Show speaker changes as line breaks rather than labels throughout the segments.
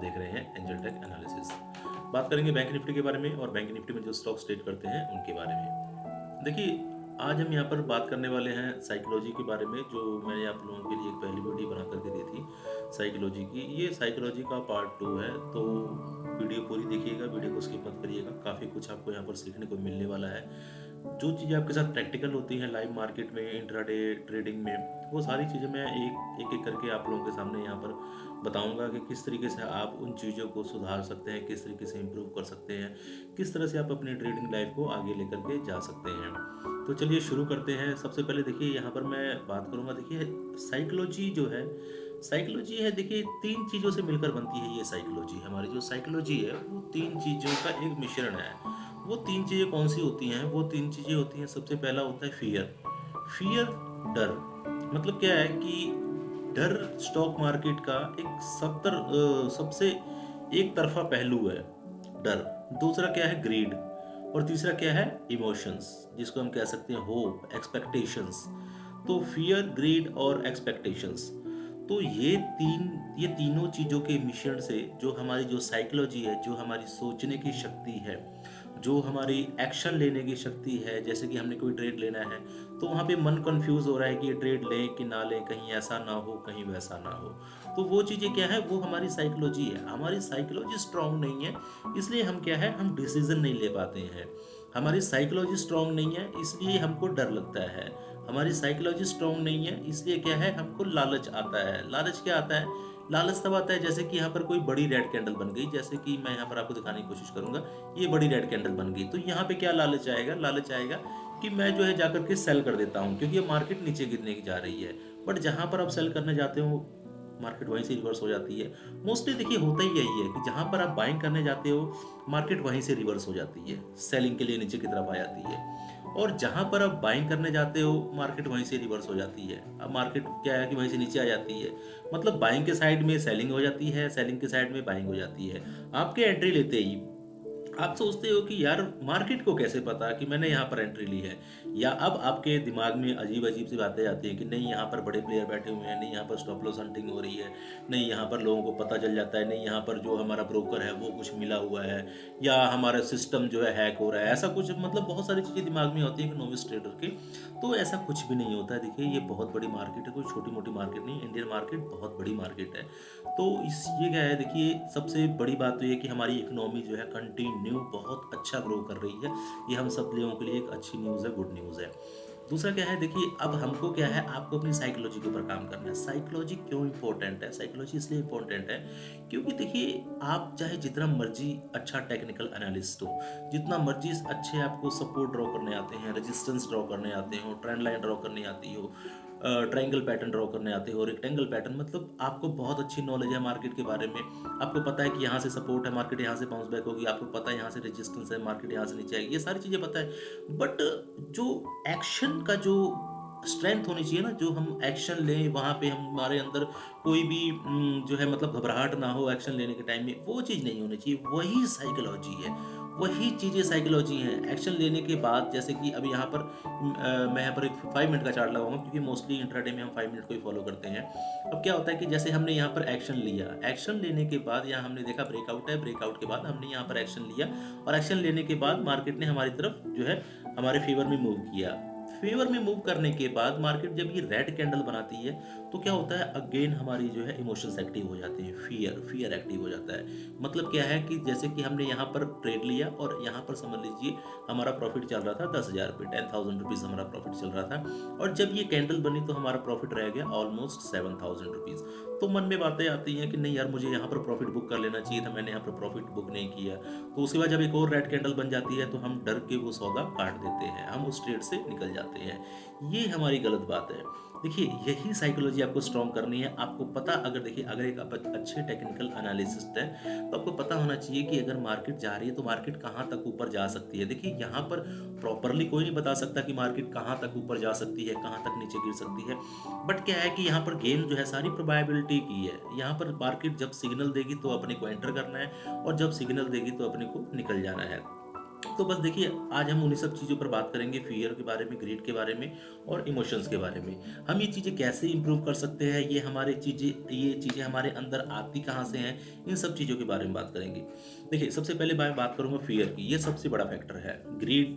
देख रहे हैं एंजल टेक एनालिसिस। बात करेंगे बैंक निफ्टी के बारे में और बैंक निफ्टी में जो स्टॉक्स ट्रेड करते हैं उनके बारे में। देखिए, आज हम यहाँ पर बात करने वाले हैं साइकोलॉजी के बारे में, जो मैंने आप लोगों के लिए एक पहली वीडियो बना करके दी थी साइकोलॉजी की। ये साइकोलॉजी का पार्ट 2 है, तो वीडियो पूरी देखिएगा, वीडियो को स्किप मत करिएगा। काफ़ी कुछ आपको यहाँ पर सीखने को मिलने वाला है। जो चीज़ें आपके साथ प्रैक्टिकल होती हैं लाइव मार्केट में, इंट्राडे ट्रेडिंग में, वो सारी चीज़ें मैं एक एक करके आप लोगों के सामने यहाँ पर बताऊंगा कि किस तरीके से आप उन चीज़ों को सुधार सकते हैं, किस तरीके से इम्प्रूव कर सकते हैं, किस तरह से आप अपनी ट्रेडिंग लाइफ को आगे लेकर के जा सकते हैं। तो चलिए शुरू करते हैं। सबसे पहले देखिए, यहाँ पर मैं बात करूँगा। देखिए, साइकोलॉजी जो है, साइकोलॉजी है, देखिए 3 चीज़ों से मिलकर बनती है ये साइकोलॉजी। हमारी जो साइकोलॉजी है वो 3 चीज़ों का एक मिश्रण है। वो 3 चीज़ें कौन सी होती हैं? वो 3 चीज़ें होती हैं, सबसे पहला होता है फियर। फियर, डर। मतलब क्या है कि डर स्टॉक मार्केट का एक सबसे एक तरफा पहलू है, डर। दूसरा क्या है? ग्रीड। और तीसरा क्या है? इमोशंस, जिसको हम कह सकते हैं होप, एक्सपेक्टेशंस। तो फियर, ग्रीड और एक्सपेक्टेशंस, तो ये तीनों चीज़ों के मिश्रण से जो हमारी जो साइकोलॉजी है, जो हमारी सोचने की शक्ति है, जो हमारी एक्शन लेने की शक्ति है, जैसे कि हमने कोई ट्रेड लेना है तो वहाँ पे मन कंफ्यूज हो रहा है कि ये ट्रेड लें कि ना लें, कहीं ऐसा ना हो, कहीं वैसा ना हो। तो वो चीज़ें क्या है? वो हमारी साइकोलॉजी है। हमारी साइकोलॉजी स्ट्रांग नहीं है, इसलिए हम क्या है, हम डिसीजन नहीं ले पाते हैं। हमारी साइकोलॉजी स्ट्रांग नहीं है, इसलिए हमको डर लगता है। हमारी साइकोलॉजी स्ट्रांग नहीं है, इसलिए क्या है, हमको लालच आता है। लालच क्या आता है? लालच तब आता है जैसे कि यहाँ पर कोई बड़ी रेड कैंडल बन गई, जैसे कि मैं यहाँ पर आपको दिखाने की कोशिश करूंगा। ये बड़ी रेड कैंडल बन गई, तो यहाँ पे क्या लालच आएगा? लालच आएगा कि मैं जो है जाकर के सेल कर देता हूँ, क्योंकि ये मार्केट नीचे गिरने की जा रही है। बट जहाँ पर आप सेल करने जाते हो, मार्केट वहीं से रिवर्स हो जाती है। मोस्टली देखिए होता ही यही है कि जहाँ पर आप बाइंग करने जाते हो, मार्केट वहीं से रिवर्स हो जाती है, सेलिंग के लिए नीचे की तरफ आ जाती है। और जहाँ पर आप बाइंग करने जाते हो, मार्केट वहीं से रिवर्स हो जाती है। अब मार्केट क्या है कि वहीं से नीचे आ जाती है। मतलब बाइंग के साइड में सेलिंग हो जाती है, सेलिंग के साइड में बाइंग हो जाती है। आपके एंट्री लेते ही आप सोचते हो कि यार मार्केट को कैसे पता कि मैंने यहाँ पर एंट्री ली है, या अब आपके दिमाग में अजीब अजीब सी बातें आती हैं कि नहीं यहाँ पर बड़े प्लेयर बैठे हुए हैं, नहीं यहाँ पर स्टॉप लॉस हंटिंग हो रही है, नहीं यहाँ पर लोगों को पता चल जाता है, नहीं यहाँ पर जो हमारा ब्रोकर है वो कुछ मिला हुआ है, या हमारा सिस्टम जो है हैक हो रहा है। ऐसा कुछ मतलब बहुत सारी चीज़ें दिमाग में होती हैं कि नोविस ट्रेडर के। तो ऐसा कुछ भी नहीं होता है। देखिए, ये बहुत बड़ी मार्केट है, कोई छोटी मोटी मार्केट नहीं। इंडियन मार्केट बहुत बड़ी मार्केट है। तो इस ये क्या है, देखिए सबसे बड़ी बात तो ये कि हमारी इकोनॉमी जो है कंटिन्यू बहुत अच्छा ग्रो कर रही है। ये हम सब लोगों के लिए एक अच्छी न्यूज़ है, गुड न्यूज़ है। दूसरा क्या है, देखिए अब हमको क्या है, आपको अपनी साइकोलॉजी के ऊपर काम करना है। साइकोलॉजी क्यों इंपॉर्टेंट है? साइकोलॉजी इसलिए इंपॉर्टेंट है क्योंकि देखिए, आप चाहे जितना मर्जी अच्छा टेक्निकल एनालिस्ट हो, जितना मर्जी अच्छे आपको सपोर्ट ड्रॉ करने आते हैं, रेजिस्टेंस ड्रॉ करने आते हो, ट्रेंड लाइन ड्रॉ करनी आती हो, ट्रायंगल पैटर्न ड्रॉ करने आते हो, रेक्टेंगल पैटर्न, मतलब आपको बहुत अच्छी नॉलेज है मार्केट के बारे में। आपको पता है कि यहाँ से सपोर्ट है, मार्केट यहाँ से बाउंस बैक होगी, आपको पता है यहाँ से रेजिस्टेंस है, मार्केट यहाँ से नीचे आएगी, ये सारी चीज़ें पता है। बट जो एक्शन का जो स्ट्रेंथ होनी चाहिए ना, जो हम एक्शन लें, वहाँ पे हमारे अंदर कोई भी जो है मतलब घबराहट ना हो एक्शन लेने के टाइम में, वो चीज़ नहीं होनी चाहिए। वही साइकोलॉजी है, वही चीज़ें साइकोलॉजी हैं। एक्शन लेने के बाद, जैसे कि अभी यहाँ पर मैं यहाँ पर एक 5 मिनट का चार्ट लगाऊंगा, क्योंकि मोस्टली इंट्राडे में हम 5 मिनट को ही फॉलो करते हैं। अब क्या होता है कि जैसे हमने यहाँ पर एक्शन लिया, एक्शन लेने के बाद यहाँ हमने देखा ब्रेकआउट है, ब्रेकआउट के बाद हमने यहाँ पर एक्शन लिया, और एक्शन लेने के बाद मार्केट ने हमारी तरफ जो है हमारे फेवर में मूव किया। फेवर में मूव करने के बाद मार्केट जब ये रेड कैंडल बनाती है, तो क्या होता है, अगेन हमारी जो है इमोशंस एक्टिव हो जाते हैं, फियर एक्टिव हो जाता है। मतलब क्या है कि जैसे कि हमने यहाँ पर ट्रेड लिया, और यहाँ पर समझ लीजिए हमारा प्रॉफिट चल रहा था 10,000 रुपये, 10,000 रुपीज़ हमारा प्रॉफिट चल रहा था। और जब ये कैंडल बनी तो हमारा प्रॉफिट रह गया ऑलमोस्ट 7,000 रुपीज़। तो मन में बातें आती हैं कि नहीं यार, मुझे यहाँ पर प्रॉफिट बुक कर लेना चाहिए था, मैंने यहाँ पर प्रॉफिट बुक नहीं किया। तो उसके बाद जब एक और रेड कैंडल बन जाती है, तो हम डर के वो सौदा काट देते हैं, हम उस ट्रेड से निकल जाते हैं। ये हमारी गलत बात है। देखिए, यही साइकोलॉजी आपको स्ट्रॉन्ग करनी है। आपको पता, अगर देखिए अगर एक आप अच्छे टेक्निकल एनालिसिस्ट हैं, तो आपको पता होना चाहिए कि अगर मार्केट जा रही है तो मार्केट कहाँ तक ऊपर जा सकती है। देखिए, यहाँ पर प्रॉपरली कोई नहीं बता सकता कि मार्केट कहाँ तक ऊपर जा सकती है, कहाँ तक नीचे गिर सकती है। बट क्या है कि यहाँ पर गेम जो है सारी प्रोबेबिलिटी की है। यहाँ पर मार्केट जब सिग्नल देगी तो अपने को एंटर करना है, और जब सिग्नल देगी तो अपने को निकल जाना है। तो बस देखिए, आज हम उन्हीं सब चीज़ों पर बात करेंगे, फ़ियर के बारे में, ग्रीड के बारे में और इमोशंस के बारे में। हम ये चीज़ें कैसे इम्प्रूव कर सकते हैं, ये चीज़ें हमारे अंदर आती कहाँ से हैं, इन सब चीज़ों के बारे में बात करेंगे। देखिए, सबसे पहले मैं बात करूँगा फ़ियर की, ये सबसे बड़ा फैक्टर है। ग्रीड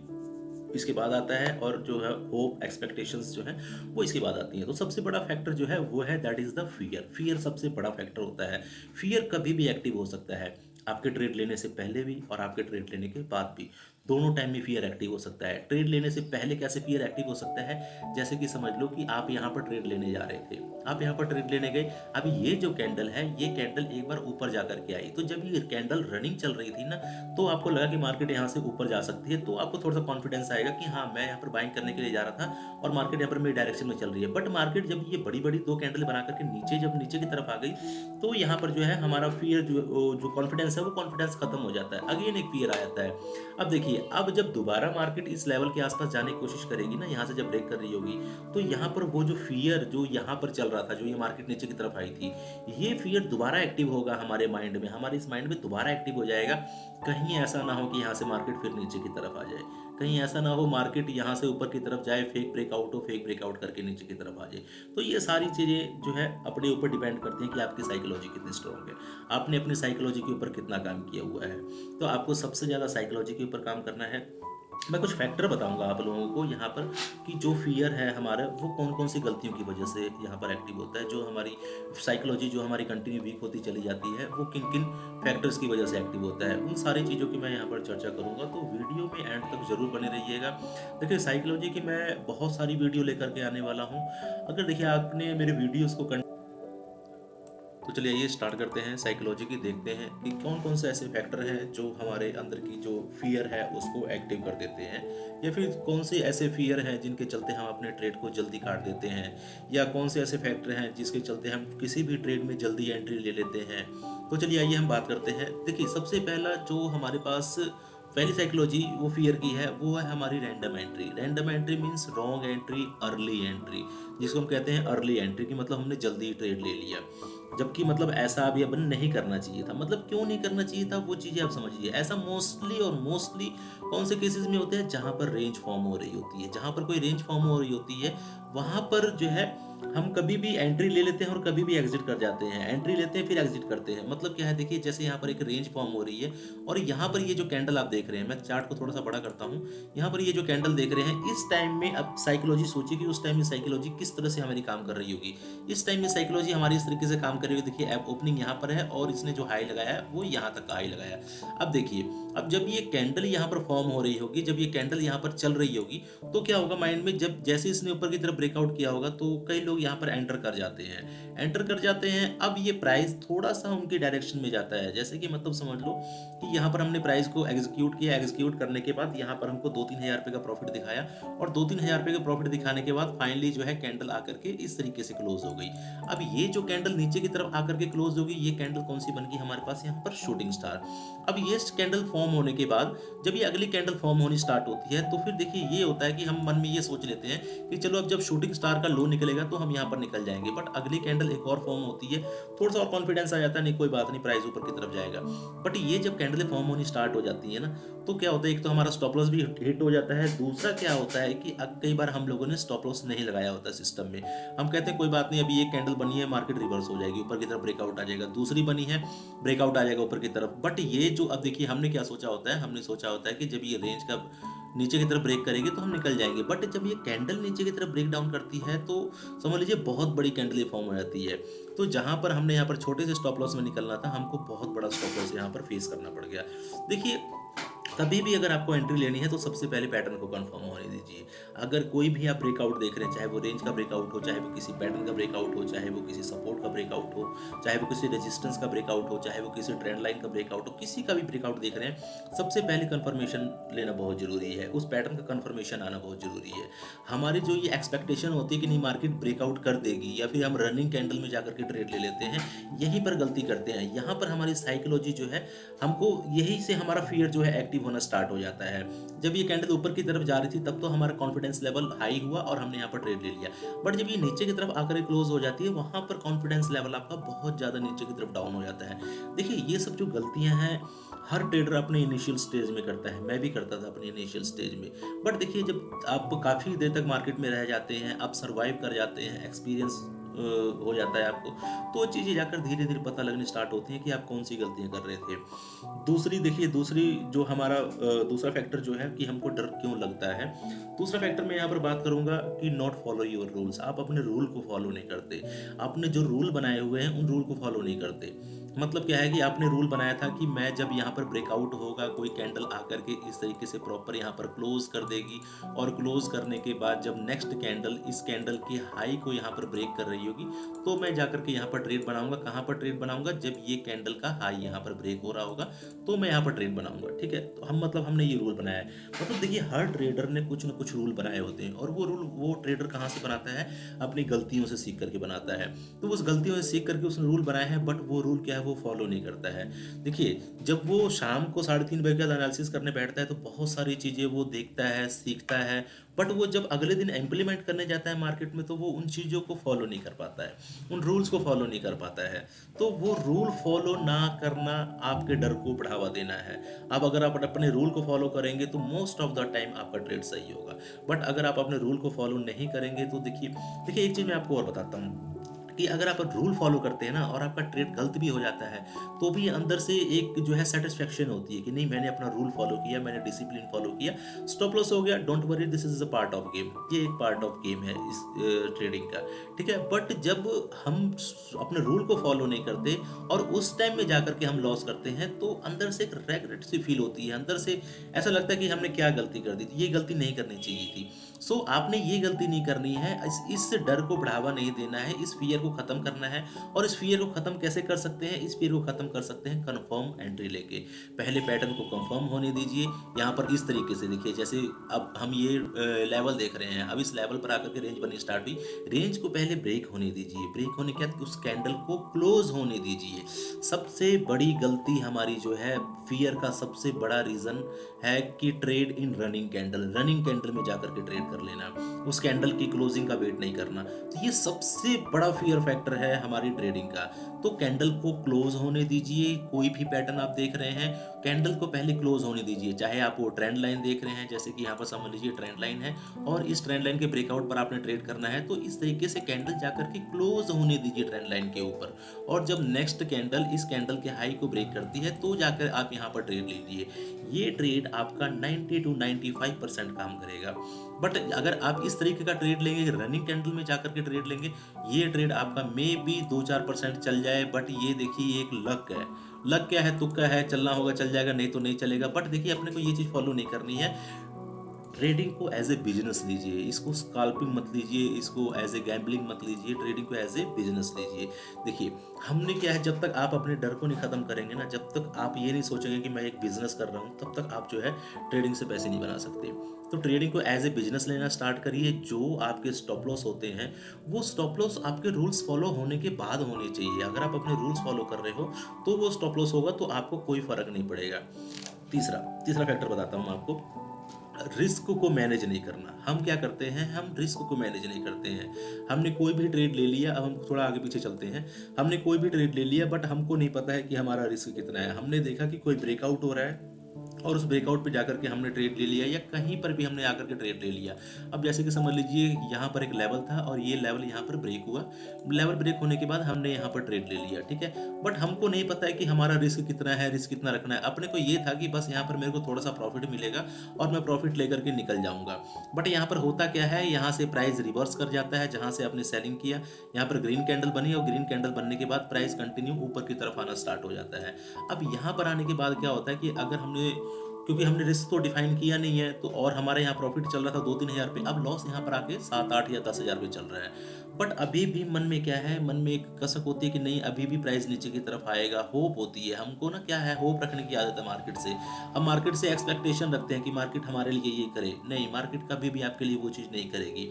इसके बाद आता है और जो है होप, एक्सपेक्टेशंस जो हैं, वो इसके बाद आती हैं। तो सबसे बड़ा फैक्टर जो है वो है that is the fear. Fear सबसे बड़ा फैक्टर होता है। फ़ियर कभी भी एक्टिव हो सकता है, आपके ट्रेड लेने से पहले भी और आपके ट्रेड लेने के बाद भी। दोनों टाइम में फ़ियर एक्टिव हो सकता है। ट्रेड लेने से पहले कैसे फ़ियर एक्टिव हो सकता है? जैसे कि समझ लो कि आप यहाँ पर ट्रेड लेने जा रहे थे। आप यहाँ पर ट्रेड लेने गए, अब ये जो कैंडल है, ये कैंडल एक बार ऊपर जा कर के आई। तो जब ये कैंडल रनिंग चल रही थी ना, तो आपको लगा कि मार्केट यहाँ से ऊपर जा सकती है, तो आपको थोड़ा-सा कॉन्फिडेंस आएगा कि हाँ, मैं यहाँ पर बाइंग करने के लिए जा रहा था और मार्केट यहाँ पर मेरी डायरेक्शन में चल रही है। बट मार्केट जब ये बड़ी-बड़ी 2 कैंडल बना कर के नीचे की तरफ आ गई, तो यहाँ पर जो है हमारा फ़ियर जो कॉन्फिडेंस है, वो कॉन्फिडेंस खत्म हो जाता है। अगेन एक फ़ियर आ जाता है। अब देखिए, अब जब दोबारा मार्केट इस लेवल के आस-पास जाने की कोशिश करेगी ना, यहाँ से जब ब्रेक कर रही होगी, तो यहाँ पर वो जो फ़ियर जो यहाँ पर चल रहा था, जो ये मार्केट नीचे की तरफ आई थी, ये फ़ियर दोबारा एक्टिव होगा हमारे माइंड में, हमारे इस माइंड में दोबारा एक्टिव हो जाएगा। कहीं ऐसा ना हो कि यहाँ से मार्केट फिर नीचे की तरफ आ जाए। कहीं ऐसा ना हो मार्केट यहाँ से ऊपर की तरफ जाए, फेक ब्रेकआउट करके नीचे की तरफ आ जाए। तो ये सारी चीज़ें जो है अपने ऊपर डिपेंड करती हैं कि आपकी साइकोलॉजी कितनी स्ट्रॉन्ग है। आपने अपनी साइकोलॉजी के ऊपर कितना काम किया हुआ है। तो आपको सबसे ज़्यादा साइकोलॉजी के ऊपर काम करना है। मैं कुछ फैक्टर बताऊंगा आप लोगों को यहाँ पर कि जो फियर है हमारा, वो कौन कौन सी गलतियों की वजह से यहाँ पर एक्टिव होता है। जो हमारी साइकोलॉजी जो हमारी कंटिन्यू वीक होती चली जाती है, वो किन किन फैक्टर्स की वजह से एक्टिव होता है, उन सारी चीज़ों की मैं यहाँ पर चर्चा करूँगा। तो वीडियो में एंड तक ज़रूर बने रहिएगा। देखिए, साइकोलॉजी की मैं बहुत सारी वीडियो लेकर के आने वाला हूँ। अगर देखिए आपने मेरे वीडियोज़ को तो चलिए ये स्टार्ट करते हैं साइकोलॉजी की, देखते हैं कि कौन कौन से ऐसे फैक्टर हैं जो हमारे अंदर की जो फियर है उसको एक्टिव कर देते हैं, या फिर कौन से ऐसे फियर हैं जिनके चलते हम अपने ट्रेड को जल्दी काट देते हैं, या कौन से ऐसे फैक्टर हैं जिसके चलते हम किसी भी ट्रेड में जल्दी एंट्री ले लेते हैं। तो चलिए आइए हम बात करते हैं। देखिए, सबसे पहला जो हमारे पास पहली साइकोलॉजी वो फियर की है, वो है हमारी random entry. Random entry means wrong entry, early entry, जिसको हम कहते हैं अर्ली एंट्री की मतलब हमने जल्दी ट्रेड ले लिया, जबकि मतलब ऐसा अभी अपन नहीं करना चाहिए था। मतलब क्यों नहीं करना चाहिए था, वो चीज़ें आप समझिए। ऐसा मोस्टली कौन से केसेस में होते हैं, जहाँ पर रेंज फॉर्म हो रही होती है। जहाँ पर कोई रेंज फॉर्म हो रही होती है, वहाँ पर जो है हम कभी भी एंट्री ले लेते हैं और कभी भी एग्जिट कर जाते हैं। एंट्री लेते हैं फिर एग्जिट करते हैं। मतलब क्या है, देखिए जैसे यहाँ पर एक रेंज फॉर्म हो रही है और यहाँ पर ये जो कैंडल आप देख रहे हैं, मैं चार्ट को थोड़ा सा बड़ा करता हूँ। यहाँ पर ये जो कैंडल देख रहे हैं, इस टाइम में अब साइकोलॉजी सोचिए कि उस टाइम में साइकोलॉजी किस तरह से हमारी काम कर रही होगी। इस टाइम में साइकोलॉजी हमारी इस तरीके से काम कर रही होगी। देखिए, ऐप ओपनिंग यहाँ पर है और इसने जो हाई लगाया है वो यहाँ तक का हाई लगाया है। अब देखिए, अब जब ये कैंडल यहाँ पर फॉर्म हो रही होगी, जब ये कैंडल यहाँ पर चल रही होगी, तो क्या होगा माइंड में, जब जैसे इसने ऊपर की तरफ ब्रेकआउट किया होगा, तो कई लोग यहाँ पर एंटर कर जाते हैं। अब ये प्राइस थोड़ा सा उनकी डायरेक्शन में जाता है। जैसे कि मतलब समझ लो कि यहाँ पर हमने प्राइस को एग्जीक्यूट किया, एग्जीक्यूट करने के बाद यहाँ पर हमको 2-3 हज़ार रुपये का प्रॉफिट दिखाया, और 2-3 हज़ार रुपये का प्रॉफिट दिखाने के बाद फाइनली जो है कैंडल आकर के इस तरीके से क्लोज हो गई। अब ये जो कैंडल नीचे की तरफ आकर के क्लोज होगी, ये कैंडल कौन सी बन गई हमारे पास यहाँ पर, शूटिंग स्टार। अब ये कैंडल फॉर्म होने के बाद जब ये अगली कैंडल फॉर्म होनी स्टार्ट होती है, तो फिर देखिए ये होता है कि हम मन में ये सोच लेते हैं कि चलो अब जब शूटिंग स्टार का लो निकलेगा तो हम यहाँ पर निकल जाएंगे। बट अगली कैंडल एक और फॉर्म होती है, थोड़ा सा और कॉन्फिडेंस आ जाता है, नहीं कोई बात नहीं, प्राइस ऊपर की तरफ जाएगा। बट ये जब कैंडलें फॉर्म होनी स्टार्ट हो जाती है ना, तो क्या होता है, एक तो हमारा स्टॉप लॉस भी हिट हो जाता है। दूसरा क्या होता है कि अब कई बार हम लोगों ने स्टॉप लॉस नहीं लगाया होता सिस्टम में। हम कहते हैं कोई बात नहीं, अभी एक कैंडल बनी है, मार्केट रिवर्स हो जाएगी, ऊपर की तरफ ब्रेकआउट आ जाएगा। दूसरी बनी है, ब्रेकआउट आ जाएगा ऊपर की तरफ। बट ये जो अब देखिए हमने क्या सोचा होता है, हमने सोचा होता है कि जब ये रेंज का नीचे की तरफ ब्रेक करेगी तो हम निकल जाएंगे। बट जब ये कैंडल नीचे की तरफ ब्रेक डाउन करती है, तो समझ लीजिए बहुत बड़ी कैंडल फॉर्म हो जाती है। तो जहाँ पर हमने यहाँ पर छोटे से स्टॉप लॉस में निकलना था, हमको बहुत बड़ा स्टॉप लॉस यहाँ पर फेस करना पड़ गया। देखिए, कभी भी अगर आपको एंट्री लेनी है तो सबसे पहले पैटर्न को कंफर्म होने दीजिए। अगर कोई भी आप ब्रेकआउट देख रहे हैं, चाहे वो रेंज का ब्रेकआउट हो, चाहे वो किसी पैटर्न का ब्रेकआउट हो, चाहे वो किसी सपोर्ट का ब्रेकआउट हो, चाहे वो किसी रेजिस्टेंस का ब्रेकआउट हो, चाहे वो किसी ट्रेंड लाइन का ब्रेकआउट हो, किसी का भी ब्रेकआउट देख रहे हैं, सबसे पहले कंफर्मेशन लेना बहुत जरूरी है। उस पैटर्न का कंफर्मेशन आना बहुत जरूरी है। हमारी जो ये एक्सपेक्टेशन होती है कि नहीं मार्केट ब्रेकआउट कर देगी, या फिर हम रनिंग कैंडल में जाकर के ट्रेड ले लेते हैं, यहीं पर गलती करते हैं। यहाँ पर हमारी साइकोलॉजी जो है, हमको यही से हमारा फियर जो है एक्टिव होना स्टार्ट हो जाता है। जब ये कैंडल ऊपर की तरफ जा रही थी, तब तो हमारा कॉन्फिडेंस लेवल हाई हुआ और हमने यहाँ पर ट्रेड ले लिया। बट जब ये नीचे की तरफ आकर क्लोज हो जाती है, वहां पर कॉन्फिडेंस लेवल आपका बहुत ज्यादा नीचे की तरफ डाउन हो जाता है। देखिए, ये सब जो गलतियां हैं, हर ट्रेडर अपने इनिशियल स्टेज में करता है, मैं भी करता था अपने इनिशियल स्टेज में। बट देखिए जब आप काफ़ी देर तक मार्केट में रह जाते हैं, आप सर्वाइव कर जाते हैं, एक्सपीरियंस हो जाता है आपको, तो वो चीज़ें जाकर धीरे धीरे पता लगनी स्टार्ट होती हैं कि आप कौन सी गलतियाँ कर रहे थे। दूसरी देखिए, दूसरी जो हमारा दूसरा फैक्टर जो है कि हमको डर क्यों लगता है। दूसरा फैक्टर मैं यहाँ पर बात करूँगा कि नॉट फॉलो योर रूल्स, आप अपने रूल को फॉलो नहीं करते। आपने जो रूल बनाए हुए हैं उन रूल को फॉलो नहीं करते। मतलब क्या है कि आपने रूल बनाया था कि मैं जब यहाँ पर ब्रेकआउट होगा, कोई कैंडल आकर के इस तरीके से प्रॉपर यहाँ पर क्लोज कर देगी, और क्लोज करने के बाद जब नेक्स्ट कैंडल इस कैंडल की हाई को यहाँ पर ब्रेक कर रही होगी, तो मैं जाकर के यहाँ पर ट्रेड बनाऊंगा। कहाँ पर ट्रेड बनाऊंगा? जब ये कैंडल का हाई यहाँ पर ब्रेक हो रहा होगा, तो मैं यहाँ पर ट्रेड बनाऊंगा। ठीक है, तो हमने ये रूल बनाया है। मतलब देखिए, हर ट्रेडर ने कुछ ना कुछ रूल बनाए होते हैं, और वो रूल वो ट्रेडर कहाँ से बनाता है? अपनी गलतियों से सीख करके बनाता है। तो उस गलतियों से सीख करके उसने रूल बनाए हैं, बट वो रूल क्या है, वो फॉलो नहीं करता है। देखिए, जब वो शाम को 3:30 बजे का एनालिसिस करने बैठता है, तो बहुत सारी चीज़ें वो देखता है, सीखता है, बट वो जब अगले दिन इम्प्लीमेंट करने जाता है मार्केट में, तो वो उन चीज़ों को फॉलो नहीं कर पाता है, उन रूल्स को फॉलो नहीं कर पाता है। तो वो रूल फॉलो ना करना आपके डर को बढ़ावा देना है। अब अगर आप अपने रूल को फॉलो करेंगे तो मोस्ट ऑफ द टाइम आपका ट्रेड सही होगा। बट अगर आप अपने रूल को फॉलो नहीं करेंगे तो देखिए एक चीज़ मैं आपको और बताता हूँ कि अगर आप रूल फॉलो करते हैं ना, और आपका ट्रेड गलत भी हो जाता है, तो भी अंदर से एक जो है सेटिस्फेक्शन होती है कि नहीं, मैंने अपना रूल फॉलो किया, मैंने डिसिप्लिन फॉलो किया, स्टॉप लॉस हो गया, don't worry, this is a part of game. ये एक पार्ट ऑफ गेम है इस ट्रेडिंग का। ठीक है, बट जब हम अपने रूल को फॉलो नहीं करते और उस टाइम में जाकर के हम लॉस करते हैं, तो अंदर से एक रेग्रेट सी फील होती है, अंदर से ऐसा लगता है कि हमने क्या गलती कर दी थी, ये गलती नहीं करनी चाहिए थी। सो आपने ये गलती नहीं करनी है, इस डर को बढ़ावा नहीं देना है, इस फियर को खत्म करना है। और इस फियर को खत्म कैसे कर सकते हैं? इस फियर को खत्म कर सकते हैं कंफर्म एंट्री लेके। पहले पैटर्न को कंफर्म होने दीजिए। यहाँ पर इस तरीके से देखिए, जैसे अब हम ये लेवल देख रहे हैं, अब इस लेवल पर आकर के रेंज बननी स्टार्ट हुई। रेंज को पहले ब्रेक होने दीजिए, ब्रेक होने के बाद उस कैंडल को क्लोज होने दीजिए। सबसे बड़ी गलती हमारी जो है, फियर का सबसे बड़ा रीजन है कि ट्रेड इन रनिंग कैंडल में जाकर के ट्रेड कर लेना, उस कैंडल की क्लोजिंग का वेट नहीं करना। तो ये सबसे बड़ा फियर फैक्टर है हमारी ट्रेडिंग का। तो कैंडल को क्लोज होने दीजिए। कोई भी पैटर्न आप देख रहे हैं, कैंडल को पहले क्लोज होने दीजिए। चाहे आप वो ट्रेंड लाइन देख रहे हैं, जैसे कि यहाँ पर समझ लीजिए ट्रेंड लाइन है, और इस ट्रेंड लाइन के ब्रेकआउट पर आपने ट्रेड करना है, तो इस तरीके से कैंडल जाकर के क्लोज होने दीजिए ट्रेंड लाइन के ऊपर। और जब नेक्स्ट कैंडल इस कैंडल के हाई को ब्रेक करती है, तो जाकर आप यहाँ पर ट्रेड लीजिए। ये ट्रेड आपका 90 to 95% काम करेगा। बट अगर आप इस तरीके का ट्रेड लेंगे, रनिंग कैंडल में जाकर के ट्रेड लेंगे, ये ट्रेड आपका मे बी 2-4% चल जाए, बट ये देखिए एक लक है। लक क्या है? तुक्का है, चलना होगा चल जाएगा, नहीं तो नहीं चलेगा। बट देखिए, अपने को ये चीज़ फॉलो नहीं करनी है। ट्रेडिंग को एज ए बिजनेस लीजिए, इसको स्कैल्पिंग मत लीजिए, इसको एज ए गैम्बलिंग मत लीजिए, ट्रेडिंग को एज ए बिजनेस लीजिए। देखिए, हमने क्या है, जब तक आप अपने डर को नहीं खत्म करेंगे ना, जब तक आप ये नहीं सोचेंगे कि मैं एक बिजनेस कर रहा हूँ, तब तक आप जो है ट्रेडिंग से पैसे नहीं बना सकते। तो ट्रेडिंग को एज ए बिजनेस लेना स्टार्ट करिए। जो आपके स्टॉप लॉस होते हैं, वो स्टॉप लॉस आपके रूल्स फॉलो होने के बाद होने चाहिए। अगर आप अपने रूल्स फॉलो कर रहे हो, तो वो स्टॉप लॉस होगा, तो आपको कोई फर्क नहीं पड़ेगा। तीसरा फैक्टर बताता हूँ आपको, रिस्क को मैनेज नहीं करना। हम क्या करते हैं, हम रिस्क को मैनेज नहीं करते हैं। हमने कोई भी ट्रेड ले लिया, अब हम थोड़ा आगे पीछे चलते हैं। हमने कोई भी ट्रेड ले लिया, बट हमको नहीं पता है कि हमारा रिस्क कितना है। हमने देखा कि कोई ब्रेकआउट हो रहा है, और उस ब्रेकआउट पे जाकर के हमने ट्रेड ले लिया, या कहीं पर भी हमने आकर के ट्रेड ले लिया। अब जैसे कि समझ लीजिए, यहाँ पर एक लेवल था, और ये लेवल यहाँ पर ब्रेक हुआ। लेवल ब्रेक होने के बाद हमने यहाँ पर ट्रेड ले लिया, ठीक है। बट हमको नहीं पता है कि हमारा रिस्क कितना है, रिस्क कितना रखना है। अपने को ये था कि बस यहाँ पर मेरे को थोड़ा सा प्रॉफिट मिलेगा और मैं प्रॉफिट लेकर के निकल जाऊँगा। बट यहाँ पर होता क्या है, यहाँ से प्राइस रिवर्स कर जाता है। जहाँ से आपने सेलिंग किया, यहाँ पर ग्रीन कैंडल बनी, और ग्रीन कैंडल बनने के बाद प्राइस कंटिन्यू ऊपर की तरफ आना स्टार्ट हो जाता है। अब यहाँ पर आने के बाद क्या होता है कि अगर क्योंकि हमने रिस्क तो डिफाइन किया नहीं है, तो और हमारे यहाँ प्रॉफिट चल रहा था 2-3 हज़ार पे, अब लॉस यहाँ पर आके 7-8 या 10 हज़ार पे चल रहा है। बट अभी भी मन में क्या है, मन में एक कसक होती है कि नहीं, अभी भी प्राइस नीचे की तरफ आएगा। होप होती है हमको ना, क्या है, होप रखने की आदत है मार्केट से। हम मार्केट से एक्सपेक्टेशन रखते हैं कि मार्केट हमारे लिए ये करे। नहीं, मार्केट कभी भी आपके लिए वो चीज़ नहीं करेगी।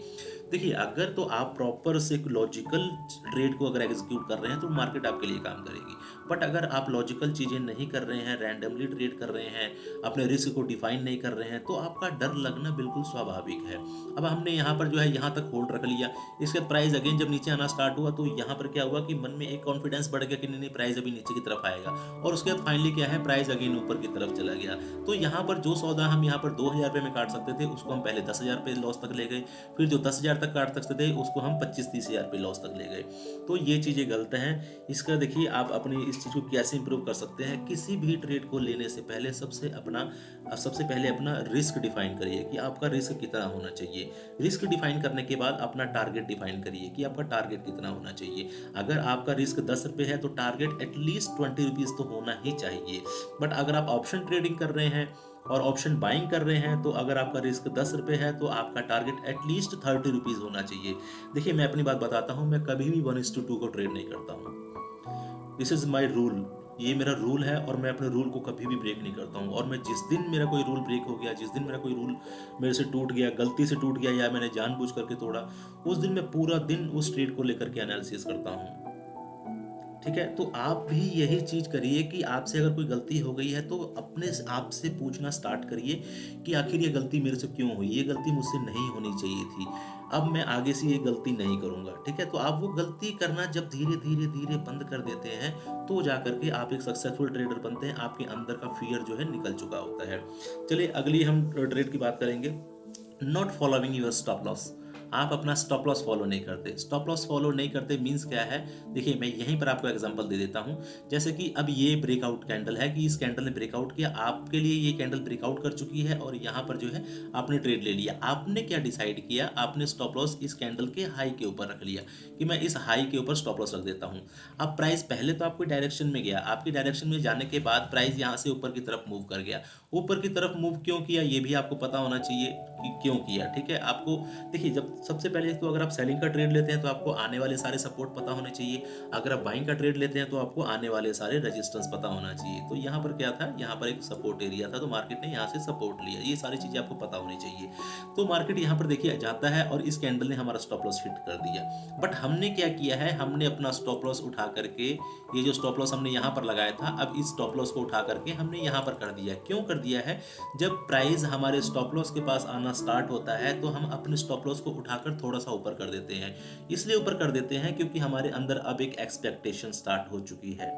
देखिए, अगर तो आप प्रॉपर से एक लॉजिकल ट्रेड को अगर एग्जीक्यूट कर रहे हैं तो मार्केट आपके लिए काम करेगी। बट अगर आप लॉजिकल चीज़ें नहीं कर रहे हैं, रैंडमली ट्रेड कर रहे हैं, अपने रिस्क को डिफाइन नहीं कर रहे हैं, तो आपका डर लगना बिल्कुल स्वाभाविक है। अब हमने यहाँ पर जो है यहाँ तक होल्ड रख लिया, इसके बाद प्राइस अगेन जब नीचे आना स्टार्ट हुआ तो यहाँ पर क्या हुआ कि मन में एक कॉन्फिडेंस बढ़ गया कि नहीं नहीं प्राइस अभी नीचे की तरफ आएगा, और उसके बाद फाइनली क्या है, प्राइस अगेन ऊपर की तरफ चला गया। तो यहाँ पर जो सौदा हम यहाँ पर 2,000 में काट सकते थे उसको हम पहले 10,000 पे लॉस तक ले गए, फिर जो 10,000 तक काट सकते थे उसको हम 25-30,000 पे लॉस तक ले गए। तो ये चीज़ें गलत हैं। इसका देखिए आप अपनी इस चीज़ को कैसे इंप्रूव कर सकते हैं। किसी भी ट्रेड को लेने से पहले सबसे पहले अपना रिस्क डिफाइन करिए कि आपका रिस्क कितना होना चाहिए। रिस्क डिफाइन करने के बाद अपना टारगेट डिफाइन करिए कि आपका टारगेट कितना होना चाहिए। अगर आपका रिस्क 10 रुपये है तो टारगेट एटलीस्ट 20 रुपीज़ तो होना ही चाहिए। बट अगर आप ऑप्शन ट्रेडिंग कर रहे हैं और ऑप्शन बाइंग कर रहे हैं तो अगर आपका रिस्क 10 रुपये है तो आपका टारगेट एटलीस्ट 30 रुपीज़ होना चाहिए। देखिए, मैं अपनी बात बताता हूँ, मैं कभी भी 1:2 को ट्रेड नहीं करता हूँ। दिस इज़ माई रूल, ये मेरा रूल है और मैं अपने रूल को कभी भी ब्रेक नहीं करता हूँ। और मैं जिस दिन मेरा कोई रूल ब्रेक हो गया, जिस दिन मेरा कोई रूल मेरे से टूट गया, गलती से टूट गया या मैंने जानबूझ करके तोड़ा, उस दिन मैं पूरा दिन उस ट्रेड को लेकर के एनालिसिस करता हूँ। ठीक है, तो आप भी यही चीज़ करिए कि आपसे अगर कोई गलती हो गई है तो अपने आप से पूछना स्टार्ट करिए कि आखिर ये गलती मेरे से क्यों हुई, ये गलती मुझसे नहीं होनी चाहिए थी, अब मैं आगे से ये गलती नहीं करूँगा। ठीक है, तो आप वो गलती करना जब धीरे धीरे धीरे बंद कर देते हैं तो जा करके आप एक सक्सेसफुल ट्रेडर बनते हैं, आपके अंदर का फियर जो है निकल चुका होता है। चलिए अगली हम ट्रेड की बात करेंगे। Not following your stop loss. आप अपना स्टॉप लॉस फॉलो नहीं करते। स्टॉप लॉस फॉलो नहीं करते मीन्स क्या है, देखिए मैं यहीं पर आपको एग्जांपल दे देता हूं। जैसे कि अब ये ब्रेकआउट कैंडल है कि इस कैंडल ने ब्रेकआउट किया, आपके लिए ये कैंडल ब्रेकआउट कर चुकी है और यहाँ पर जो है आपने ट्रेड ले लिया। आपने क्या डिसाइड किया, आपने स्टॉप लॉस इस कैंडल के हाई के ऊपर रख लिया कि मैं इस हाई के ऊपर स्टॉप लॉस रख देता हूँ। अब प्राइस पहले तो आपकी डायरेक्शन में गया, आपकी डायरेक्शन में जाने के बाद प्राइस यहाँ से ऊपर की तरफ मूव कर गया। ऊपर की तरफ मूव क्यों किया ये भी आपको पता होना चाहिए कि क्यों किया। ठीक है, आपको देखिए, जब सबसे पहले तो अगर आप सेलिंग का ट्रेड लेते हैं तो आपको आने वाले सारे सपोर्ट पता होने चाहिए। अगर आप बाइंग का ट्रेड लेते हैं तो आपको आने वाले सारे रेजिस्टेंस पता होना चाहिए। तो यहाँ पर क्या था, यहाँ पर एक सपोर्ट एरिया था तो मार्केट ने यहाँ से सपोर्ट लिया, ये सारी चीज़ें आपको पता होनी चाहिए। तो मार्केट यहाँ पर देखिए जाता है और इस कैंडल ने हमारा स्टॉप लॉस हिट कर दिया। बट हमने क्या किया है, हमने अपना स्टॉप लॉस उठा करके, ये जो स्टॉप लॉस हमने यहाँ पर लगाया था, अब इस स्टॉप लॉस को उठा करके हमने यहाँ पर कर दिया। क्यों कर दिया है, जब प्राइस हमारे स्टॉप लॉस के पास आना स्टार्ट होता है तो हम अपने स्टॉप लॉस को उठाकर थोड़ा सा ऊपर कर देते हैं। इसलिए ऊपर कर देते हैं क्योंकि हमारे अंदर अब एक एक्सपेक्टेशन स्टार्ट हो चुकी है,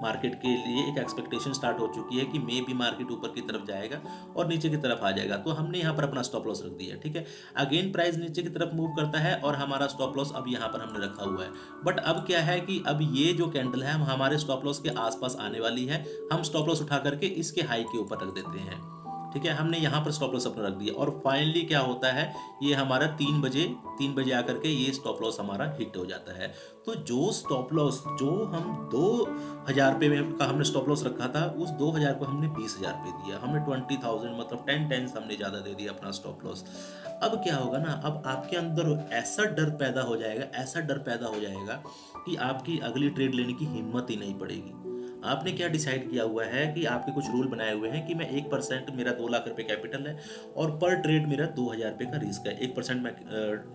मार्केट के लिए एक एक्सपेक्टेशन स्टार्ट हो चुकी है कि मे भी मार्केट ऊपर की तरफ जाएगा और नीचे की तरफ आ जाएगा। तो हमने यहाँ पर अपना स्टॉप लॉस रख दिया। ठीक है, अगेन प्राइस नीचे की तरफ मूव करता है और हमारा स्टॉप लॉस अब यहाँ पर हमने रखा हुआ है। बट अब क्या है कि अब ये जो कैंडल है हमारे स्टॉप लॉस के आसपास आने वाली है, हम स्टॉप लॉस उठा करके इसके हाई के ऊपर रख देते हैं। ठीक है, हमने यहाँ पर स्टॉप लॉस अपना रख दिया और फाइनली क्या होता है, ये हमारा 3 बजे आकर के ये स्टॉप लॉस हमारा हिट हो जाता है। तो जो स्टॉप लॉस जो हम 2,000 रुपये का हमने स्टॉप लॉस रखा था, उस 2,000 को हमने 20,000 रुपये दिया, हमने 20,000 मतलब 10 टाइम्स हमने ज़्यादा दे दिया अपना स्टॉप लॉस। अब क्या होगा ना, अब आपके अंदर ऐसा डर पैदा हो जाएगा, ऐसा डर पैदा हो जाएगा कि आपकी अगली ट्रेड लेने की हिम्मत ही नहीं पड़ेगी। आपने क्या डिसाइड किया हुआ है कि आपके कुछ रूल बनाए हुए हैं कि मैं 1% मेरा 2 लाख रुपए कैपिटल है और पर ट्रेड मेरा 2,000 रुपये का रिस्क है, 1% में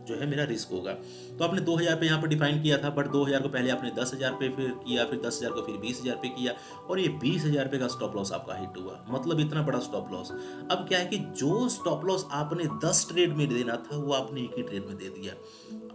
जो है मेरा रिस्क होगा। तो आपने 2,000 रुपये यहाँ पर डिफाइन किया था, बट 2,000 को पहले आपने 10,000 रुपये फिर किया, फिर 10,000 को फिर 20,000 रुपये किया और ये 20,000 रुपये का स्टॉप लॉस आपका हिट हुआ, मतलब इतना बड़ा स्टॉप लॉस। अब क्या है कि जो स्टॉप लॉस आपने 10 ट्रेड में देना था वो आपने एक ही ट्रेड में दे दिया।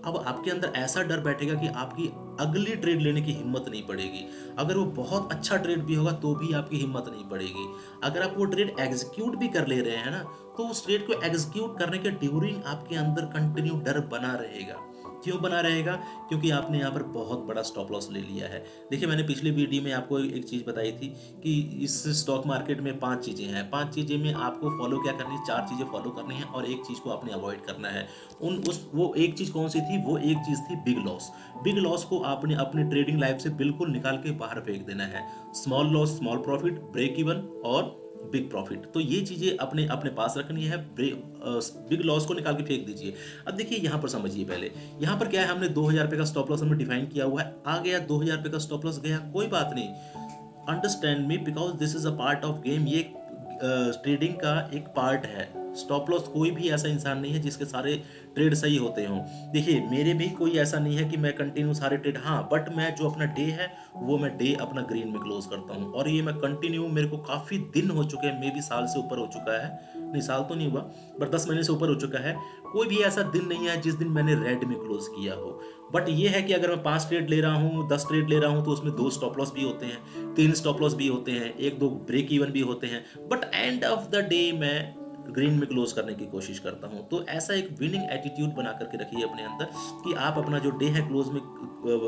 अब आपके अंदर ऐसा डर बैठेगा कि आपकी अगली ट्रेड लेने की हिम्मत नहीं पड़ेगी। अगर वो बहुत अच्छा ट्रेड भी होगा तो भी आपकी हिम्मत नहीं पड़ेगी। अगर आप वो ट्रेड एग्जीक्यूट भी कर ले रहे हैं ना, तो उस ट्रेड को एग्जीक्यूट करने के ड्यूरिंग आपके अंदर कंटिन्यू डर बना रहेगा। क्यों बना रहेगा, क्योंकि आपने यहाँ पर बहुत बड़ा स्टॉप लॉस ले लिया है। देखिए, मैंने पिछली वीडियो में आपको एक चीज़ बताई थी कि इस स्टॉक मार्केट में 5 चीज़ें हैं, 5 चीज़ें में आपको फॉलो क्या करनी है, 4 चीज़ें फॉलो करनी है और एक चीज़ को आपने अवॉइड करना है। वो एक चीज़ कौन सी थी, वो एक चीज़ थी बिग लॉस। बिग लॉस को आपने अपनी ट्रेडिंग लाइफ से बिल्कुल निकाल के बाहर फेंक देना है। Small loss, small profit, break even और बिग प्रॉफिट, तो ये चीज़ें अपने अपने पास रखनी है। बिग लॉस को निकाल के फेंक दीजिए। अब देखिए यहाँ पर समझिए, पहले यहाँ पर क्या है, हमने 2,000 रुपये का स्टॉप लॉस हमने डिफाइन किया हुआ है, आ गया 2,000 रुपये का स्टॉप लॉस गया, कोई बात नहीं। Understand me, because this is a part of game, ये ट्रेडिंग का एक पार्ट है। स्टॉप लॉस कोई भी ऐसा इंसान नहीं है जिसके सारे ट्रेड सही होते हों। देखिए मेरे भी कोई ऐसा नहीं है कि मैं कंटिन्यू सारे ट्रेड, हाँ बट मैं जो अपना डे है वो मैं डे अपना ग्रीन में क्लोज करता हूँ, और ये मैं कंटिन्यू, मेरे को काफ़ी दिन हो चुके हैं, मे बी साल से ऊपर हो चुका है, नहीं साल तो नहीं हुआ बट 10 महीने से ऊपर हो चुका है। कोई भी ऐसा दिन नहीं है जिस दिन मैंने रेड में क्लोज किया हो। बट ये है कि अगर मैं 5 ट्रेड ले रहा हूँ, 10 ट्रेड ले रहा हूँ, तो उसमें 2 स्टॉप लॉस भी होते हैं, 3 स्टॉप लॉस भी होते हैं, 1-2 ब्रेक इवन भी होते हैं, but end of the day मैं ग्रीन में क्लोज करने की कोशिश करता हूं। तो ऐसा एक विनिंग एटीट्यूड बना करके रखिए अपने अंदर कि आप अपना जो डे है क्लोज में,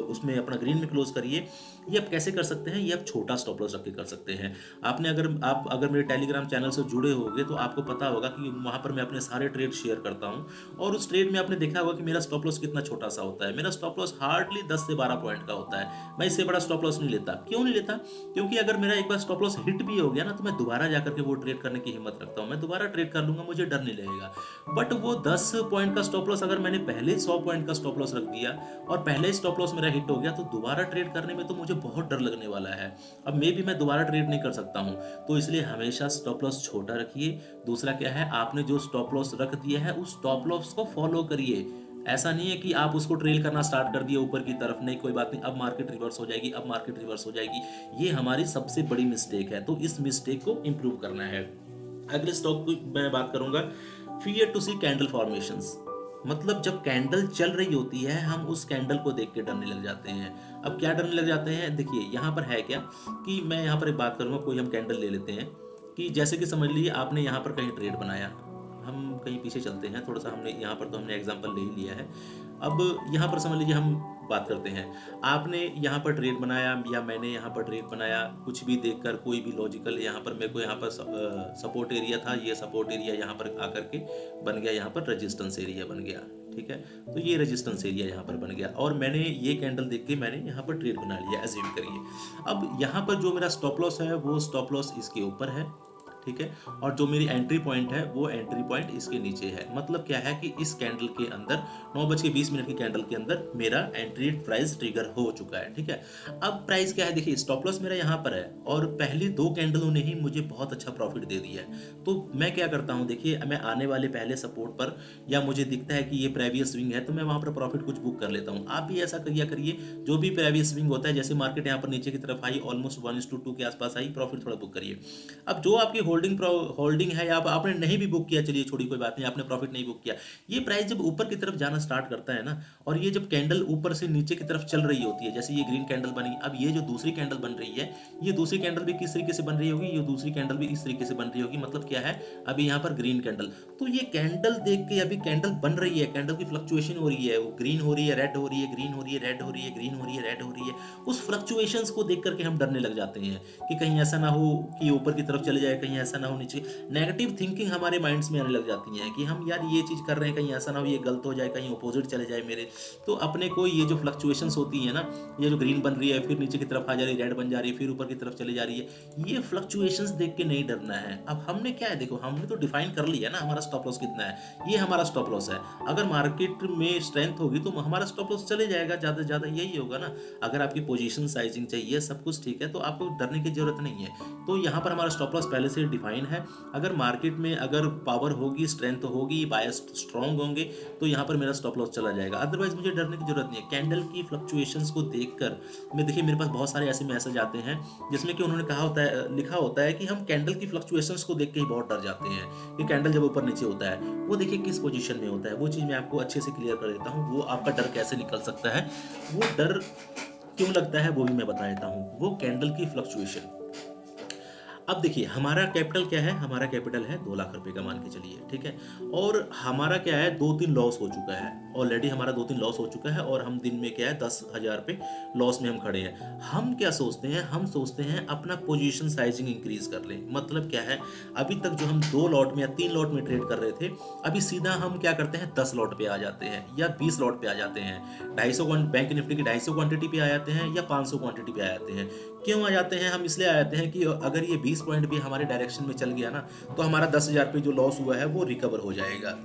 उसमें अपना ग्रीन में क्लोज करिए। ये आप कैसे कर सकते हैं, ये आप छोटा स्टॉप लॉस रख के कर सकते हैं। आपने अगर मेरे टेलीग्राम चैनल से जुड़े होंगे तो आपको पता होगा कि वहाँ पर मैं अपने सारे ट्रेड शेयर करता हूँ, और उस ट्रेड में आपने देखा होगा कि मेरा स्टॉप लॉस कितना छोटा सा होता है। मेरा स्टॉप लॉस हार्डली 10 से 12 पॉइंट का होता है। मैं इससे बड़ा स्टॉप लॉस नहीं लेता। क्यों नहीं लेता? क्योंकि अगर मेरा एक बार स्टॉप लॉस हिट भी हो गया ना, तो मैं दोबारा जाकर के वो ट्रेड करने की हिम्मत रखता हूँ, मैं दोबारा ट्रेड कर लूंगा, मुझे डर नहीं लगेगा। बट वो 10 पॉइंट का स्टॉप लॉस अगर मैंने पहले 100 पॉइंट का स्टॉप लॉस रख दिया और पहले स्टॉप लॉस मेरा हिट हो गया, तो दोबारा ट्रेड करने में तो मुझे बहुत डर लगने वाला है। अब मे भी मैं दोबारा ट्रेड नहीं कर सकता हूँ। तो इसलिए हमेशा स्टॉप लॉस छोटा रखिए। दूसरा क्या है, आपने जो स्टॉप लॉस रख दिया है उस स्टॉप लॉस को फॉलो करिए। ऐसा नहीं है कि आप उसको ट्रेल करना स्टार्ट कर दिए ऊपर की तरफ, नहीं कोई बात नहीं, अब मार्केट रिवर्स हो जाएगी, अब मार्केट रिवर्स हो जाएगी। ये हमारी सबसे बड़ी मिस्टेक है। तो इस मिस्टेक को इंप्रूव करना है। अगले स्टॉक की मैं बात करूंगा, fear to see candle formations. मतलब जब कैंडल चल रही होती है, हम उस कैंडल को देख के डरने लग जाते हैं। अब क्या डरने लग जाते हैं, देखिए यहाँ पर है क्या कि मैं यहाँ पर एक बात करूँगा, कोई हम कैंडल ले लेते हैं कि जैसे कि समझ लीजिए आपने यहाँ पर कहीं ट्रेड बनाया, हम कहीं पीछे चलते हैं थोड़ा सा, हमने यहाँ पर तो हमने एग्जांपल ले ही लिया है। अब यहाँ पर समझ लीजिए हम बात करते हैं, आपने यहाँ पर ट्रेड बनाया या मैंने यहाँ पर ट्रेड बनाया, कुछ भी देखकर कोई भी लॉजिकल, यहाँ पर मेरे को यहाँ पर सपोर्ट एरिया था, ये सपोर्ट एरिया यहाँ पर आकर के बन गया, यहाँ पर रेजिस्टेंस एरिया बन गया, ठीक है। तो ये रेजिस्टेंस एरिया यहाँ पर बन गया और मैंने ये कैंडल देख के मैंने यहाँ पर ट्रेड बना लिया, एज्यूम करिए। अब यहाँ पर जो मेरा स्टॉप लॉस है वो स्टॉप लॉस इसके ऊपर है, ठीक है, और जो मेरी एंट्री पॉइंट है वो एंट्री पॉइंट इसके नीचे है। मतलब क्या है कि इस कैंडल के अंदर 9:20 की कैंडल के अंदर मेरा एंट्री प्राइस ट्रिगर हो चुका है, ठीक है। अब प्राइस क्या है, देखिए स्टॉप लॉस मेरा यहाँ पर है और पहली 2 कैंडलों ने ही मुझे बहुत अच्छा प्रॉफिट दे दिया है। तो मैं क्या करता हूँ, देखिए मैं आने वाले पहले सपोर्ट पर, या मुझे दिखता है कि ये प्रीवियस स्विंग है, तो मैं वहाँ पर प्रॉफिट कुछ बुक कर लेता हूँ। आप भी ऐसा करिए, जो भी प्रीवियस स्विंग होता है, जैसे मार्केट यहाँ पर नीचे की तरफ आई, ऑलमोस्ट 1:2 के आसपास आई, प्रॉफिट थोड़ा बुक करिए। अब जो आपकी होल्डिंग है या आपने नहीं भी बुक किया, चलिए छोड़ी कोई बात नहीं, आपने प्रॉफिट नहीं बुक किया, ये प्राइस जब ऊपर की तरफ जाना स्टार्ट करता है ना, और ये जब कैंडल ऊपर से नीचे की तरफ चल रही होती है, जैसे ये ग्रीन कैंडल बनी, अब ये जो दूसरी कैंडल बन रही है, ये दूसरी कैंडल भी किस तरीके से बन रही होगी, ये दूसरी कैंडल भी इस तरीके से बन रही होगी। मतलब क्या है, अभी यहाँ पर ग्रीन कैंडल, तो ये कैंडल देख के अभी कैंडल बन रही है, कैंडल की फ्लक्चुएशन हो रही है, वो ग्रीन हो रही है, रेड हो रही है, ग्रीन हो रही है, रेड हो रही है, ग्रीन हो रही है, रेड हो रही है। उस फ्लक्चुएशंस को देख करके हम डरने लग जाते हैं कि कहीं ऐसा ना हो कि ऊपर की तरफ चले जाए, कहीं ऐसा ना हो नीचे। नेगेटिव थिंकिंग हमारे माइंड्स में आने लग जाती है कि हम यार ये चीज़ कर रहे हैं, कहीं ऐसा ना हो ये गलत हो जाए, कहीं अपोजिट चले जाए मेरे। तो अपने को ये जो फ्लक्चुएशंस होती है ना, ये जो ग्रीन बन रही है, फिर नीचे की तरफ आ जा रही है, रेड बन जा रही है, फिर ऊपर की तरफ चले जा रही है, ये फ्लक्चुएशंस देख के नहीं डरना है। अब हमने क्या है, देखो हमने तो डिफाइन कर लिया ना हमारा स्टॉप लॉस कितना है, ये हमारा स्टॉप लॉस है। अगर मार्केट में स्ट्रेंथ होगी तो हमारा स्टॉप लॉस चले जाएगा, ज़्यादा से ज़्यादा यही होगा ना। अगर आपकी पोजीशन साइजिंग चाहिए, सब कुछ ठीक है, तो आपको डरने की जरूरत नहीं है। तो यहाँ पर हमारा स्टॉप लॉस पहले से डिफाइन है। अगर मार्केट में अगर पावर होगी, स्ट्रेंथ होगी, बायस स्ट्रॉन्ग होंगे, तो यहाँ पर मेरा स्टॉप लॉस चला जाएगा। अदरवाइज मुझे डरने की जरूरत नहीं है। कैंडल की फ्लक्चुएशंस को देखकर मैं, देखिए मेरे पास बहुत सारे ऐसे मैसेज आते हैं जिसमें कि उन्होंने कहा होता है, लिखा होता है कि हम कैंडल की फ्लक्चुएशंस को देख के ही बहुत डर जाते हैं कि कैंडल जब ऊपर नीचे होता है, वो देखिए किस पोजीशन में होता है, वो चीज़ मैं आपको अच्छे से क्लियर कर देता हूँ। वो आपका डर कैसे निकल सकता है, वो डर क्यों लगता है, वो भी मैं बता देता हूँ। वो कैंडल की फ्लक्चुएशन। अब देखिए हमारा कैपिटल क्या है, हमारा कैपिटल है 2 लाख रुपए का, मान के चलिए, ठीक है। और हमारा क्या है, 2-3 लॉस हो चुका है ऑलरेडी, हमारा 2-3 लॉस हो चुका है, और हम दिन में क्या है 10,000 पे लॉस में हम खड़े हैं। हम क्या सोचते हैं, हम सोचते हैं अपना पोजीशन साइजिंग इंक्रीज कर लें। मतलब क्या है, अभी तक जो हम 2 लॉट में या 3 लॉट में ट्रेड कर रहे थे, अभी सीधा हम क्या करते हैं 10 लॉट पे आ जाते हैं या 20 लॉट पे आ जाते हैं। 250 बैंक निफ्टी की 250 क्वांटिटी पे आ जाते हैं या 500 क्वांटिटी पे आ जाते हैं। क्यों आ जाते हैं, हम इसलिए आ जाते हैं कि अगर ये 20 पॉइंट भी हमारे डायरेक्शन में चल गया ना, तो हमारा 10,000 पे जो लॉस हुआ है वो रिकवर हो जाएगा।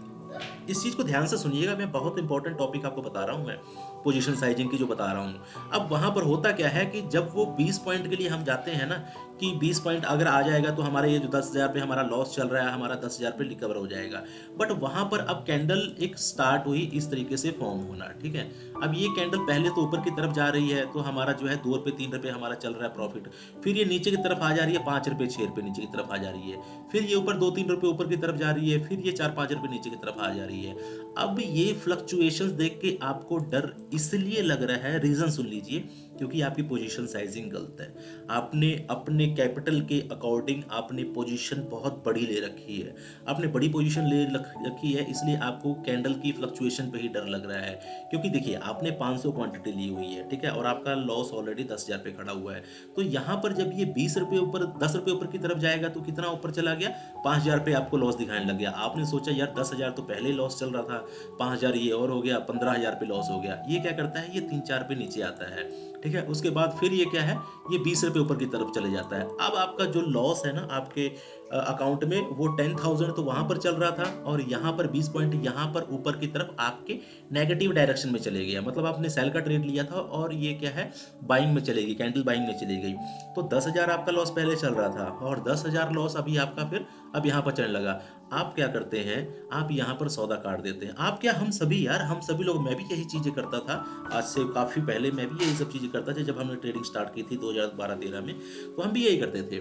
इस चीज़ को ध्यान से सुनिएगा, मैं बहुत इंपॉर्टेंट टॉपिक आपको बता रहा हूँ, मैं पोजीशन साइजिंग की जो बता रहा हूँ। अब वहाँ पर होता क्या है कि जब वो 20 पॉइंट के लिए हम जाते हैं ना, कि 20 पॉइंट अगर आ जाएगा तो हमारा ये जो 10,000 पे हमारा लॉस चल रहा है, हमारा 10,000 पे रिकवर हो जाएगा। बट वहाँ पर अब कैंडल एक स्टार्ट हुई इस तरीके से फॉर्म होना, ठीक है। अब ये कैंडल पहले तो ऊपर की तरफ जा रही है, तो हमारा जो है 2 रुपये 3 रुपये हमारा चल रहा है प्रॉफिट। फिर ये नीचे की तरफ आ जा रही है, 5 रुपये 6 रुपये नीचे की तरफ आ जा रही है। फिर ये ऊपर 2-3 रुपये ऊपर की तरफ जा रही है, फिर ये 4-5 रुपये नीचे की तरफ आ जा रही है। अब ये फ्लक्चुएशंस देख के आपको डर इसलिए लग रहा है, रीजन सुन लीजिए, क्योंकि आपकी पोजीशन साइजिंग गलत है। आपने अपने कैपिटल के अकॉर्डिंग आपने पोजीशन बहुत बड़ी ले रखी है। आपने बड़ी पोजीशन ले रखी है, इसलिए आपको कैंडल की फ्लक्चुएशन पे ही डर लग रहा है। क्योंकि देखिए आपने 500 क्वांटिटी ली हुई है, ठीक है, और आपका लॉस ऑलरेडी 10,000 पे खड़ा हुआ है। तो यहाँ पर जब ये 20 रुपये ऊपर 10 रुपये ऊपर की तरफ जाएगा तो कितना ऊपर चला गया, 5,000 पे आपको लॉस दिखाने लग गया। आपने सोचा यार 10,000 तो पहले ही लॉस चल रहा था, 5,000 ये और हो गया, 15,000 पे लॉस हो गया। ये क्या करता है, ये 3-4 पे नीचे आता है, ठीक है। उसके बाद फिर ये क्या है, ये 20 रुपये ऊपर की तरफ चले जाता है। अब आपका जो लॉस है ना आपके अकाउंट में, वो 10,000 तो वहाँ पर चल रहा था, और यहाँ पर 20 पॉइंट यहाँ पर ऊपर की तरफ आपके नेगेटिव डायरेक्शन में चले गया। मतलब आपने सेल का ट्रेड लिया था और ये क्या है, बाइंग में चलेगी, कैंडल बाइंग में चली गई। तो 10,000 आपका लॉस पहले चल रहा था, और 10,000 लॉस अभी आपका फिर अब यहाँ पर चलने लगा। आप क्या करते हैं, आप यहाँ पर सौदा काट देते हैं। आप क्या, हम सभी यार, हम सभी लोग, मैं भी यही चीज़ें करता था। आज से काफ़ी पहले मैं भी यही सब चीज़ें करता था। जब हमने ट्रेडिंग स्टार्ट की थी 2012-13 में, तो हम भी यही करते थे।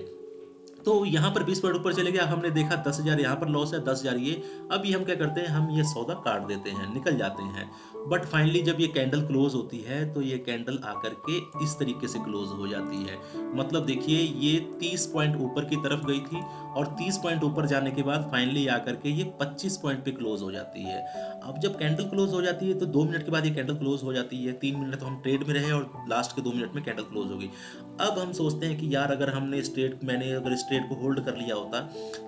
तो यहाँ पर 20 पॉइंट ऊपर चले गया, हमने देखा 10,000 यहाँ पर लॉस है, 10,000 ये। अब ये हम क्या करते हैं, हम ये सौदा काट देते हैं, निकल जाते हैं। बट फाइनली जब ये कैंडल क्लोज होती है, तो ये कैंडल आकर के इस तरीके से क्लोज हो जाती है। मतलब देखिए ये 30 पॉइंट ऊपर की तरफ गई थी, और 30 पॉइंट ऊपर जाने के बाद फाइनली आकर के ये 25 पॉइंट पे क्लोज हो जाती है। अब जब कैंडल क्लोज हो जाती है तो 2 मिनट के बाद ये कैंडल क्लोज हो जाती है। 3 मिनट तो हम ट्रेड में रहे, और लास्ट के 2 मिनट में कैंडल क्लोज हो गई। अब हम सोचते हैं कि यार अगर मैंने अगर स्ट्रेट को होल्ड कर लिया होता,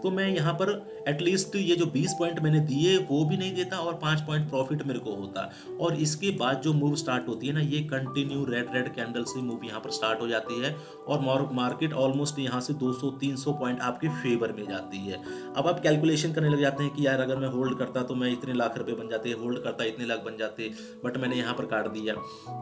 तो मैं यहाँ पर एटलीस्ट ये जो 20 पॉइंट मैंने दिए वो भी नहीं देता, और 5 पॉइंट प्रॉफिट मेरे को होता। और इसके बाद जो मूव स्टार्ट होती है ना, ये कंटिन्यू रेड कैंडल से मूव यहाँ पर स्टार्ट हो जाती है, और मार्केट ऑलमोस्ट यहाँ से 200-300 पॉइंट आपके फेवर में जाती है। अब आप कैलकुलेशन करने लग जाते हैं कि यार अगर मैं होल्ड करता तो मैं इतने लाख रुपए बन जाते, होल्ड करता इतने लाख बन जाते, बट मैंने यहाँ पर काट दिया।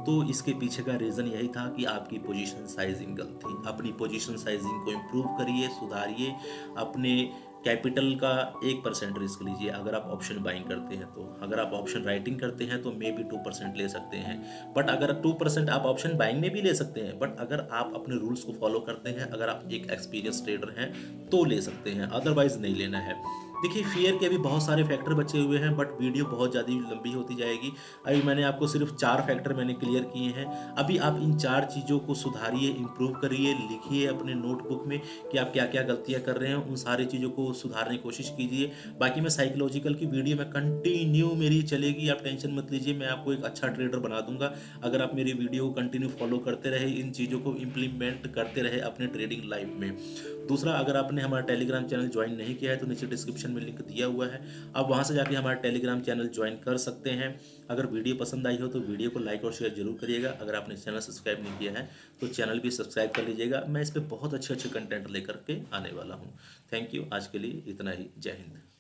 तो इसके पीछे का रीज़न यही था कि आपकी पोजीशन साइजिंग गलत थी। अपनी पोजीशन साइजिंग को इम्प्रूव करिए, सुधारिए। अपने कैपिटल का 1% रिस्क लीजिए अगर आप ऑप्शन बाइंग करते हैं। तो अगर आप ऑप्शन राइटिंग करते हैं तो मे बी 2% ले सकते हैं। बट अगर 2% आप ऑप्शन बाइंग में भी ले सकते हैं, बट अगर आप अपने रूल्स को फॉलो करते हैं, अगर आप एक एक्सपीरियंस ट्रेडर हैं तो ले सकते हैं, अदरवाइज नहीं लेना है। देखिए फियर के भी बहुत सारे फैक्टर बचे हुए हैं, बट वीडियो बहुत ज़्यादा लंबी होती जाएगी। अभी मैंने आपको सिर्फ 4 फैक्टर मैंने क्लियर किए हैं। अभी आप इन 4 चीज़ों को सुधारिए, इम्प्रूव करिए, लिखिए अपने नोटबुक में कि आप क्या क्या गलतियाँ कर रहे हैं, उन सारी चीज़ों को सुधारने की कोशिश कीजिए। बाकी मैं साइकोलॉजिकल की वीडियो में कंटिन्यू मेरी चलेगी, आप टेंशन मत लीजिए, मैं आपको एक अच्छा ट्रेडर बना दूंगा अगर आप मेरी वीडियो को कंटिन्यू फॉलो करते रहे, इन चीज़ों को इम्प्लीमेंट करते रहे अपने ट्रेडिंग लाइफ में। दूसरा, अगर आपने हमारा टेलीग्राम चैनल ज्वाइन नहीं किया है तो नीचे डिस्क्रिप्शन में लिंक दिया हुआ है, आप वहां से जाके हमारा टेलीग्राम चैनल ज्वाइन कर सकते हैं। अगर वीडियो पसंद आई हो तो वीडियो को लाइक और शेयर जरूर करिएगा। अगर आपने चैनल सब्सक्राइब नहीं किया है तो चैनल भी सब्सक्राइब कर लीजिएगा। मैं इस पर बहुत अच्छे अच्छे कंटेंट लेकर के आने वाला हूँ। थैंक यू, आज के लिए इतना ही। जय हिंद।